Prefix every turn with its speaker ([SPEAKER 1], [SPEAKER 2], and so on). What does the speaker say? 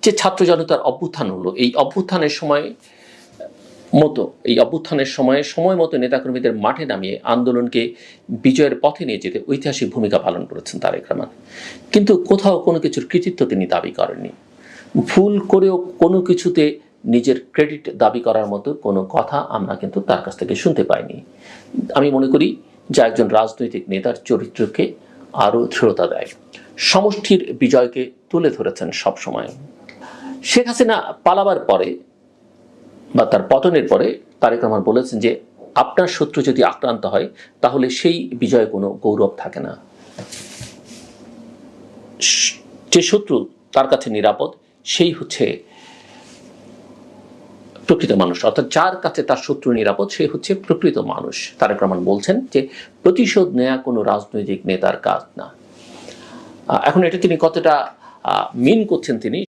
[SPEAKER 1] যে ছাত্র জনতার অভ্যুত্থান হলো, এই অভ্যুত্থানের সময় মতো নেতাকর্মীদের মাঠে নামিয়ে আন্দোলনকে বিজয়ের পথে নিয়ে যেতে ঐতিহাসিক ভূমিকা পালন করেছেন তারেক রহমান। কিন্তু কোথাও কোনো কিছুর কৃতিত্ব তিনি দাবি করেননি। ভুল করেও কোনো কিছুতে নিজের ক্রেডিট দাবি করার মতো কোনো কথা আমরা কিন্তু তার কাছ থেকে শুনতে পাইনি। আমি মনে করি যে একজন রাজনৈতিক নেতার চরিত্রকে আরও দৃঢ়তা দেয়। সমষ্টির বিজয়কে তুলে ধরেছেন সবসময়। শেখ হাসিনা পালাবার পরে বা তার পতনের পরে তারেক রহমান বলেছেন যে আপনার শত্রু যদি আক্রান্ত হয় তাহলে সেই বিজয়ে কোনো গৌরব থাকে না। যে শত্রু তার কাছে নিরাপদ সেই হচ্ছে প্রকৃত মানুষ, অর্থাৎ যার কাছে তার শত্রু নিরাপদ সে হচ্ছে প্রকৃত মানুষ। তারেক রহমান বলছেন যে প্রতিশোধ নেয়া কোনো রাজনৈতিক নেতার কাজ না। এখন এটা তিনি কতটা মিন করছেন তিনি